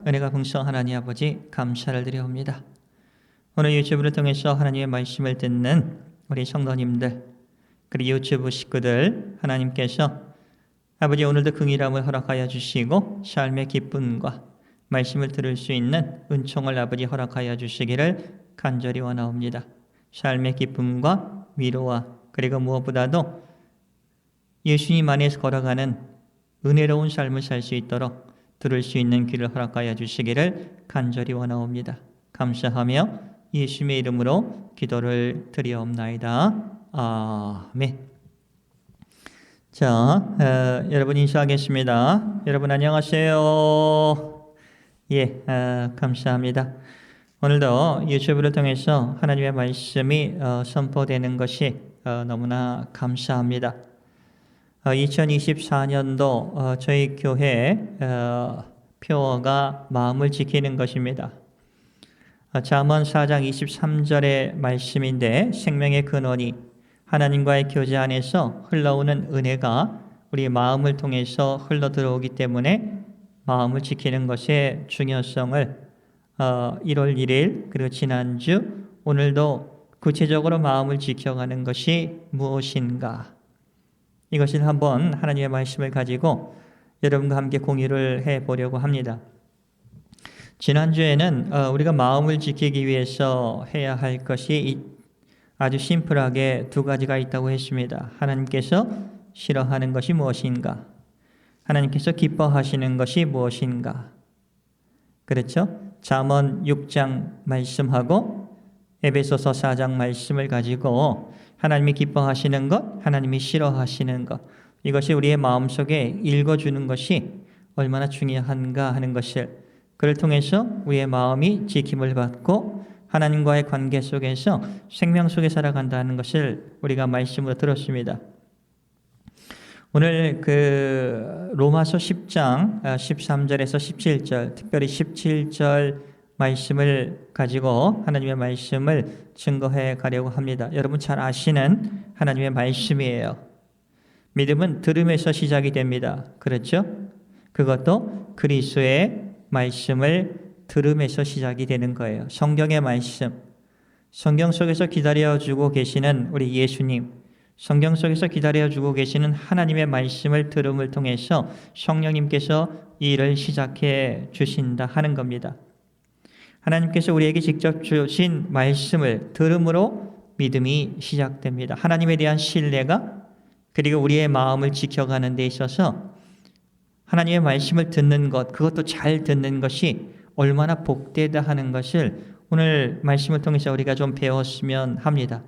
은혜가 풍성한 하나님 아버지 감사를 드려옵니다. 오늘 유튜브를 통해서 하나님의 말씀을 듣는 우리 성도님들 그리고 유튜브 식구들 하나님께서 아버지 오늘도 긍휼함을 허락하여 주시고 삶의 기쁨과 말씀을 들을 수 있는 은총을 아버지 허락하여 주시기를 간절히 원하옵니다. 삶의 기쁨과 위로와 그리고 무엇보다도 예수님 안에서 걸어가는 은혜로운 삶을 살 수 있도록 들을 수 있는 귀를 허락하여 주시기를 간절히 원하옵니다. 감사하며 예수님의 이름으로 기도를 드리옵나이다. 아멘. 자, 여러분 인사하겠습니다. 여러분 안녕하세요. 예, 감사합니다. 오늘도 유튜브를 통해서 하나님의 말씀이 선포되는 것이 너무나 감사합니다. 2024년도 저희 교회 표어가 마음을 지키는 것입니다. 잠언 4장 23절의 말씀인데 생명의 근원이 하나님과의 교제 안에서 흘러오는 은혜가 우리 마음을 통해서 흘러 들어오기 때문에 마음을 지키는 것의 중요성을 1월 1일 그리고 지난주 오늘도 구체적으로 마음을 지켜가는 것이 무엇인가, 이것을 한번 하나님의 말씀을 가지고 여러분과 함께 공유를 해보려고 합니다. 지난주에는 우리가 마음을 지키기 위해서 해야 할 것이 아주 심플하게 두 가지가 있다고 했습니다. 하나님께서 싫어하는 것이 무엇인가? 하나님께서 기뻐하시는 것이 무엇인가? 그렇죠? 잠언 6장 말씀하고 에베소서 4장 말씀을 가지고 하나님이 기뻐하시는 것, 하나님이 싫어하시는 것, 이것이 우리의 마음속에 읽어주는 것이 얼마나 중요한가 하는 것을, 그를 통해서 우리의 마음이 지킴을 받고 하나님과의 관계 속에서 생명 속에 살아간다는 것을 우리가 말씀으로 들었습니다. 오늘 로마서 10장 13절에서 17절, 특별히 17절 말씀을 가지고 하나님의 말씀을 증거해 가려고 합니다. 여러분 잘 아시는 하나님의 말씀이에요. 믿음은 들음에서 시작이 됩니다. 그렇죠? 그것도 그리스도의 말씀을 들음에서 시작이 되는 거예요. 성경의 말씀, 성경 속에서 기다려주고 계시는 우리 예수님, 성경 속에서 기다려주고 계시는 하나님의 말씀을 들음을 통해서 성령님께서 이 일을 시작해 주신다 하는 겁니다. 하나님께서 우리에게 직접 주신 말씀을 들음으로 믿음이 시작됩니다. 하나님에 대한 신뢰가, 그리고 우리의 마음을 지켜가는 데 있어서 하나님의 말씀을 듣는 것, 그것도 잘 듣는 것이 얼마나 복되다 하는 것을 오늘 말씀을 통해서 우리가 좀 배웠으면 합니다.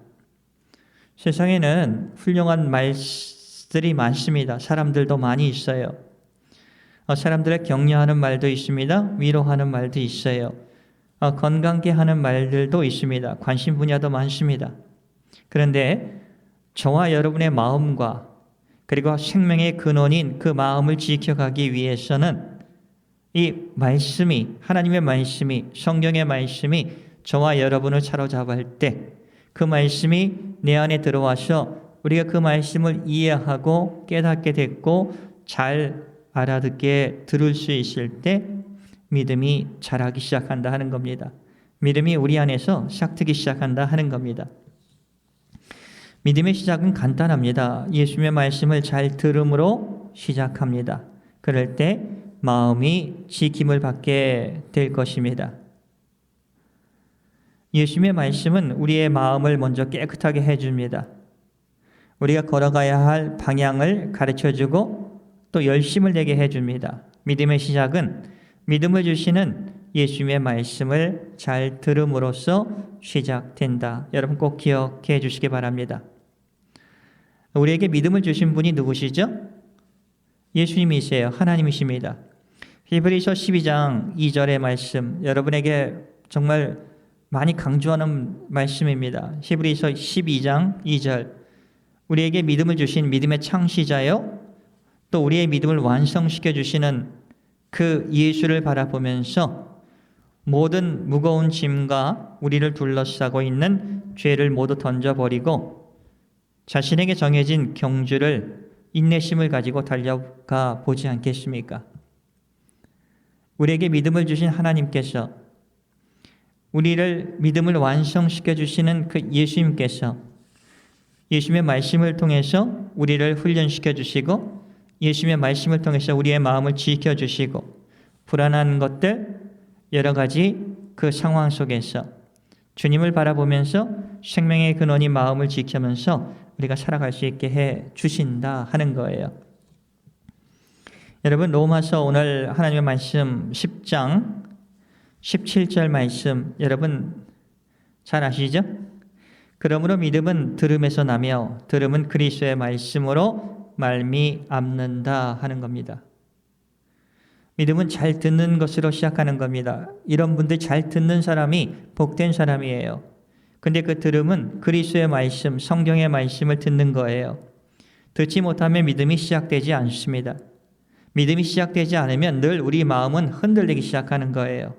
세상에는 훌륭한 말들이 많습니다. 사람들도 많이 있어요. 사람들의 격려하는 말도 있습니다. 위로하는 말도 있어요. 건강케 하는 말들도 있습니다. 관심 분야도 많습니다. 그런데 저와 여러분의 마음과 그리고 생명의 근원인 그 마음을 지켜가기 위해서는 이 말씀이, 하나님의 말씀이, 성경의 말씀이 저와 여러분을 사로잡을 때 그 말씀이 내 안에 들어와서 우리가 그 말씀을 이해하고 깨닫게 됐고 잘 알아듣게 들을 수 있을 때 믿음이 자라기 시작한다 하는 겁니다. 믿음이 우리 안에서 싹트기 시작한다 하는 겁니다. 믿음의 시작은 간단합니다. 예수님의 말씀을 잘 들음으로 시작합니다. 그럴 때 마음이 지킴을 받게 될 것입니다. 예수님의 말씀은 우리의 마음을 먼저 깨끗하게 해줍니다. 우리가 걸어가야 할 방향을 가르쳐주고 또 열심을 내게 해줍니다. 믿음의 시작은 믿음을 주시는 예수님의 말씀을 잘 들음으로써 시작된다. 여러분 꼭 기억해 주시기 바랍니다. 우리에게 믿음을 주신 분이 누구시죠? 예수님이세요. 하나님이십니다. 히브리서 12장 2절의 말씀, 여러분에게 정말 많이 강조하는 말씀입니다. 히브리서 12장 2절, 우리에게 믿음을 주신 믿음의 창시자요, 또 우리의 믿음을 완성시켜 주시는 그 예수를 바라보면서 모든 무거운 짐과 우리를 둘러싸고 있는 죄를 모두 던져버리고 자신에게 정해진 경주를 인내심을 가지고 달려가 보지 않겠습니까? 우리에게 믿음을 주신 하나님께서, 우리를 믿음을 완성시켜 주시는 그 예수님께서 예수님의 말씀을 통해서 우리를 훈련시켜 주시고, 예수님의 말씀을 통해서 우리의 마음을 지켜 주시고, 불안한 것들 여러 가지 그 상황 속에서 주님을 바라보면서 생명의 근원이 마음을 지키면서 우리가 살아갈 수 있게 해 주신다 하는 거예요. 여러분, 로마서 오늘 하나님의 말씀 10장 17절 말씀 여러분 잘 아시죠? 그러므로 믿음은 들음에서 나며 들음은 그리스도의 말씀으로 말미암는다 하는 겁니다. 믿음은 잘 듣는 것으로 시작하는 겁니다. 이런 분들 잘 듣는 사람이 복된 사람이에요. 근데 그 들음은 그리스도의 말씀, 성경의 말씀을 듣는 거예요. 듣지 못하면 믿음이 시작되지 않습니다. 믿음이 시작되지 않으면 늘 우리 마음은 흔들리기 시작하는 거예요.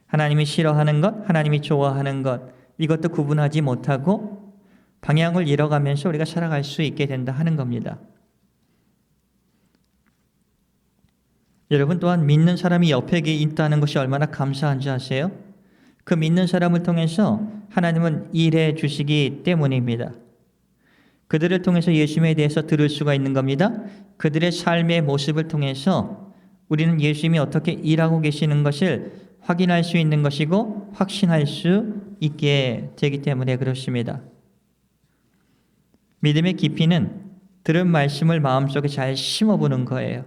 하나님이 싫어하는 것, 하나님이 좋아하는 것, 이것도 구분하지 못하고 방향을 잃어가면서 우리가 살아갈 수 있게 된다 하는 겁니다. 여러분, 또한 믿는 사람이 옆에 있다는 것이 얼마나 감사한지 아세요? 그 믿는 사람을 통해서 하나님은 일해 주시기 때문입니다. 그들을 통해서 예수님에 대해서 들을 수가 있는 겁니다. 그들의 삶의 모습을 통해서 우리는 예수님이 어떻게 일하고 계시는 것을 확인할 수 있는 것이고 확신할 수 있게 되기 때문에 그렇습니다. 믿음의 깊이는 들은 말씀을 마음속에 잘 심어보는 거예요.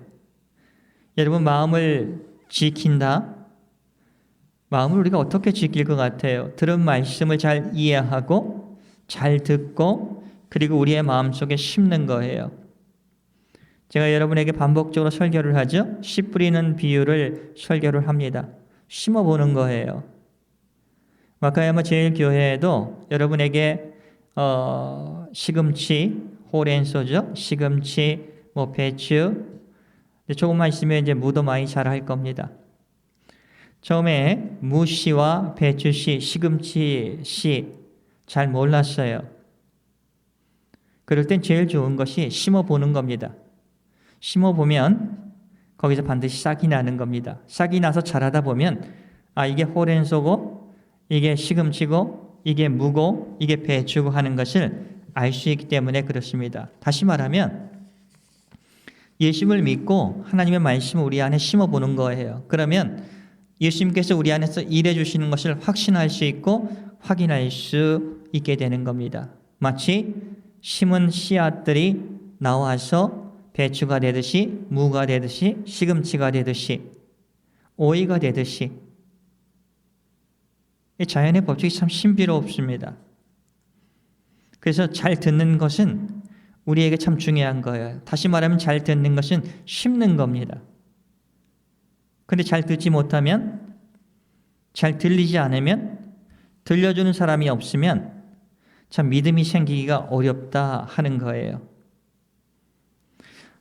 여러분, 마음을 지킨다? 마음을 우리가 어떻게 지킬 것 같아요? 들은 말씀을 잘 이해하고 잘 듣고 그리고 우리의 마음속에 심는 거예요. 제가 여러분에게 반복적으로 설교를 하죠. 씨 뿌리는 비유를 설교를 합니다. 심어보는 거예요. 와카야마 제일교회에도 여러분에게 시금치, 호렌소죠. 시금치, 배추, 조금만 있으면 이제 무도 많이 자랄 겁니다. 처음에 무씨와 배추씨, 시금치씨 잘 몰랐어요. 그럴 땐 제일 좋은 것이 심어보는 겁니다. 심어보면 거기서 반드시 싹이 나는 겁니다. 싹이 나서 자라다 보면 이게 호렌소고 이게 시금치고 이게 무고 이게 배추고 하는 것을 알 수 있기 때문에 그렇습니다. 다시 말하면 예수님을 믿고 하나님의 말씀을 우리 안에 심어보는 거예요. 그러면 예수님께서 우리 안에서 일해 주시는 것을 확신할 수 있고 확인할 수 있게 되는 겁니다. 마치 심은 씨앗들이 나와서 배추가 되듯이 무가 되듯이 시금치가 되듯이 오이가 되듯이 자연의 법칙이 참 신비롭습니다. 그래서 잘 듣는 것은 우리에게 참 중요한 거예요. 다시 말하면 잘 듣는 것은 심는 겁니다. 그런데 잘 듣지 못하면, 잘 들리지 않으면, 들려주는 사람이 없으면 참 믿음이 생기기가 어렵다 하는 거예요.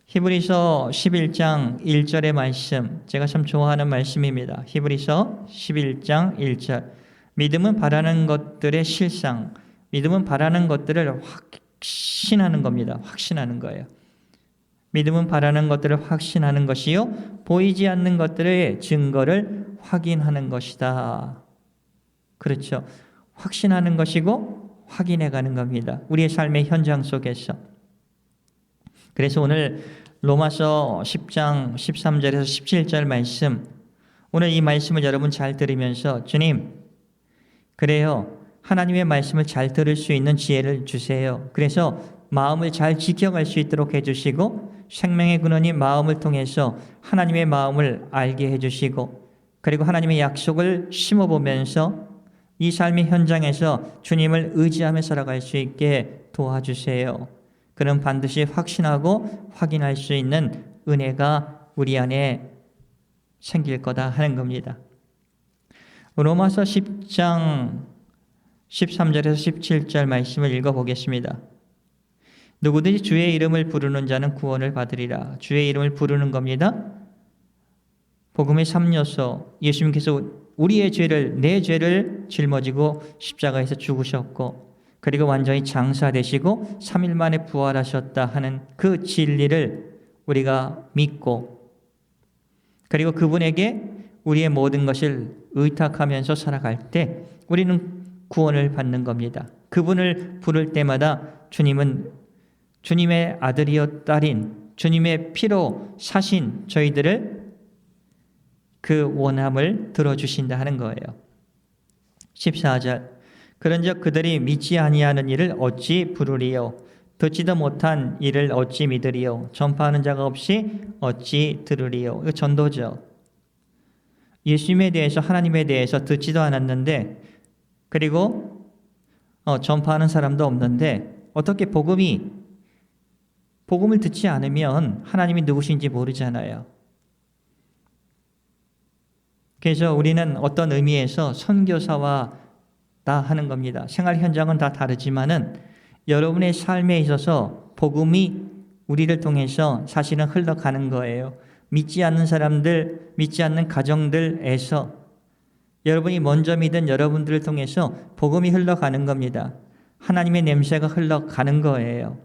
히브리서 11장 1절의 말씀, 제가 참 좋아하는 말씀입니다. 히브리서 11장 1절. 믿음은 바라는 것들의 실상, 믿음은 바라는 것들을 확신하는 겁니다. 확신하는 거예요. 믿음은 바라는 것들을 확신하는 것이요 보이지 않는 것들의 증거를 확인하는 것이다. 그렇죠. 확신하는 것이고 확인해가는 겁니다. 우리의 삶의 현장 속에서. 그래서 오늘 로마서 10장 13절에서 17절 말씀, 오늘 이 말씀을 여러분 잘 들으면서 주님, 그래요. 하나님의 말씀을 잘 들을 수 있는 지혜를 주세요. 그래서 마음을 잘 지켜갈 수 있도록 해주시고 생명의 근원인 마음을 통해서 하나님의 마음을 알게 해주시고 그리고 하나님의 약속을 심어보면서 이 삶의 현장에서 주님을 의지하며 살아갈 수 있게 도와주세요. 그럼 반드시 확신하고 확인할 수 있는 은혜가 우리 안에 생길 거다 하는 겁니다. 로마서 10장 13절에서 17절 말씀을 읽어보겠습니다. 누구든지 주의 이름을 부르는 자는 구원을 받으리라. 주의 이름을 부르는 겁니다. 복음의 3요소, 예수님께서 우리의 죄를, 내 죄를 짊어지고 십자가에서 죽으셨고 그리고 완전히 장사되시고 3일 만에 부활하셨다 하는 그 진리를 우리가 믿고 그리고 그분에게 우리의 모든 것을 의탁하면서 살아갈 때 우리는 구원을 받는 겁니다. 그분을 부를 때마다 주님은 주님의 아들이여 딸인 주님의 피로 사신 저희들을 그 원함을 들어주신다 하는 거예요. 14절 그런즉 그들이 믿지 아니하는 이를 어찌 부르리요 듣지도 못한 이를 어찌 믿으리요 전파하는 자가 없이 어찌 들으리요. 이거 전도죠. 예수님에 대해서 하나님에 대해서 듣지도 않았는데 그리고 전파하는 사람도 없는데 어떻게 복음을 듣지 않으면 하나님이 누구신지 모르잖아요. 그래서 우리는 어떤 의미에서 선교사와 다 하는 겁니다. 생활 현장은 다 다르지만은 여러분의 삶에 있어서 복음이 우리를 통해서 사실은 흘러가는 거예요. 믿지 않는 사람들, 믿지 않는 가정들에서 여러분이 먼저 믿은 여러분들을 통해서 복음이 흘러가는 겁니다. 하나님의 냄새가 흘러가는 거예요.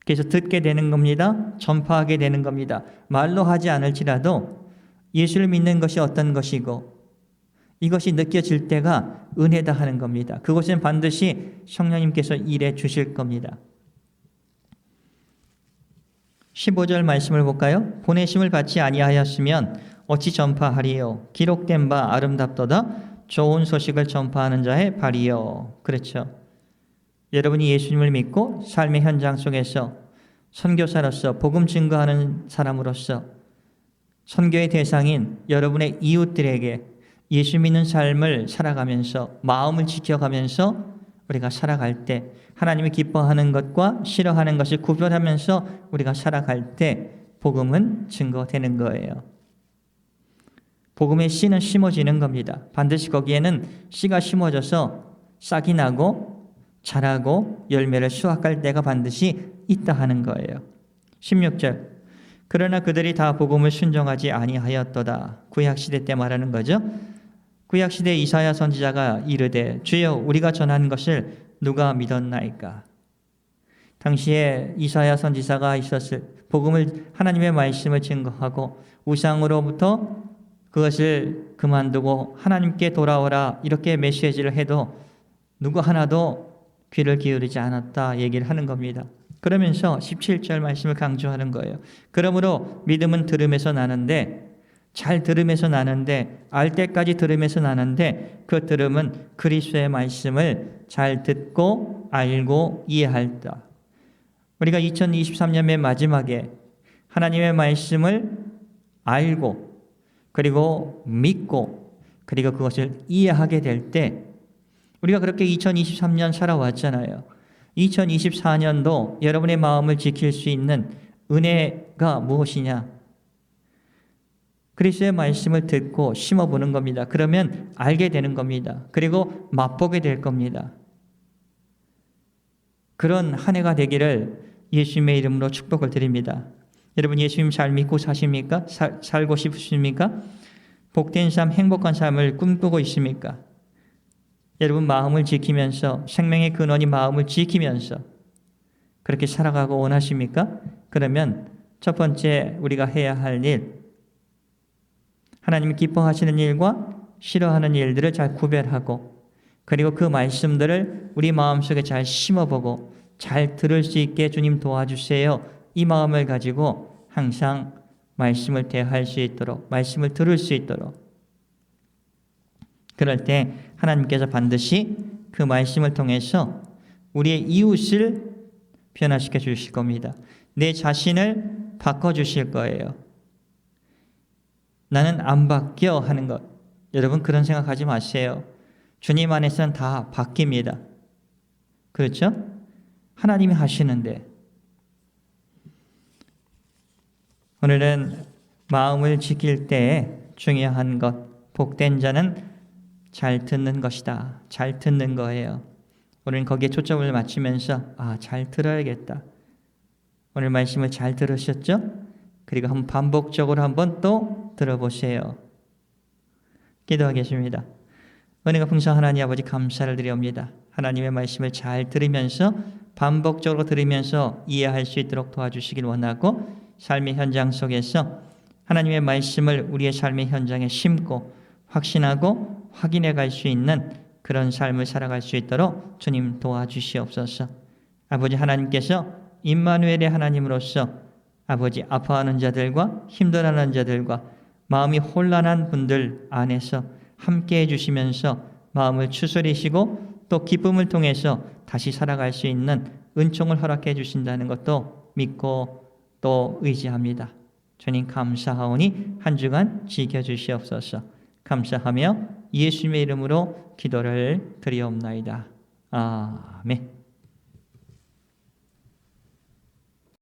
그래서 듣게 되는 겁니다. 전파하게 되는 겁니다. 말로 하지 않을지라도 예수를 믿는 것이 어떤 것이고 이것이 느껴질 때가 은혜다 하는 겁니다. 그것은 반드시 성령님께서 일해 주실 겁니다. 15절 말씀을 볼까요? 보내심을 받지 아니하였으면 어찌 전파하리요? 기록된 바 아름답도다 좋은 소식을 전파하는 자의 발이요. 그렇죠. 여러분이 예수님을 믿고 삶의 현장 속에서 선교사로서 복음 증거하는 사람으로서 선교의 대상인 여러분의 이웃들에게 예수 믿는 삶을 살아가면서 마음을 지켜가면서 우리가 살아갈 때 하나님이 기뻐하는 것과 싫어하는 것을 구별하면서 우리가 살아갈 때 복음은 증거되는 거예요. 복음의 씨는 심어지는 겁니다. 반드시 거기에는 씨가 심어져서 싹이 나고 자라고 열매를 수확할 때가 반드시 있다 하는 거예요. 16절 그러나 그들이 다 복음을 순종하지 아니하였도다. 구약시대 때 말하는 거죠. 구약시대 이사야 선지자가 이르되 주여 우리가 전한 것을 누가 믿었나이까. 당시에 이사야 선지자가 있었을 복음을 하나님의 말씀을 증거하고 우상으로부터 그것을 그만두고 하나님께 돌아오라 이렇게 메시지를 해도 누구 하나도 귀를 기울이지 않았다 얘기를 하는 겁니다. 그러면서 17절 말씀을 강조하는 거예요. 그러므로 믿음은 들음에서 나는데 잘 들음에서 나는데 알 때까지 들음에서 나는데 그 들음은 그리스도의 말씀을 잘 듣고 알고 이해할다. 우리가 2023년 맨 마지막에 하나님의 말씀을 알고 그리고 믿고 그리고 그것을 이해하게 될 때 우리가 그렇게 2023년 살아왔잖아요. 2024년도 여러분의 마음을 지킬 수 있는 은혜가 무엇이냐? 그리스도의 말씀을 듣고 심어보는 겁니다. 그러면 알게 되는 겁니다. 그리고 맛보게 될 겁니다. 그런 한 해가 되기를 예수님의 이름으로 축복을 드립니다. 여러분 예수님 잘 믿고 사십니까? 살고 싶으십니까? 복된 삶, 행복한 삶을 꿈꾸고 있습니까? 여러분 마음을 지키면서 생명의 근원이 마음을 지키면서 그렇게 살아가고 원하십니까? 그러면 첫 번째 우리가 해야 할 일, 하나님이 기뻐하시는 일과 싫어하는 일들을 잘 구별하고 그리고 그 말씀들을 우리 마음속에 잘 심어보고 잘 들을 수 있게 주님 도와주세요. 이 마음을 가지고 항상 말씀을 대할 수 있도록 말씀을 들을 수 있도록 그럴 때 하나님께서 반드시 그 말씀을 통해서 우리의 이웃을 변화시켜 주실 겁니다. 내 자신을 바꿔주실 거예요. 나는 안 바뀌어 하는 것. 여러분 그런 생각하지 마세요. 주님 안에서는 다 바뀝니다. 그렇죠? 하나님이 하시는데 오늘은 마음을 지킬 때 중요한 것 복된 자는 잘 듣는 것이다. 잘 듣는 거예요. 오늘은 거기에 초점을 맞추면서 잘 들어야겠다. 오늘 말씀을 잘 들으셨죠? 그리고 한번 반복적으로 한번 또 들어보세요. 기도하겠습니다. 은혜가 풍성한 하나님 아버지 감사를 드리옵니다. 하나님의 말씀을 잘 들으면서 반복적으로 들으면서 이해할 수 있도록 도와주시길 원하고 삶의 현장 속에서 하나님의 말씀을 우리의 삶의 현장에 심고 확신하고 확인해 갈 수 있는 그런 삶을 살아갈 수 있도록 주님 도와주시옵소서. 아버지 하나님께서 임마누엘의 하나님으로서 아버지 아파하는 자들과 힘들어하는 자들과 마음이 혼란한 분들 안에서 함께해 주시면서 마음을 추스리시고 또 기쁨을 통해서 다시 살아갈 수 있는 은총을 허락해 주신다는 것도 믿고 또 의지합니다. 주님 감사하오니 한 주간 지켜주시옵소서. 감사하며 예수님의 이름으로 기도를 드리옵나이다. 아멘.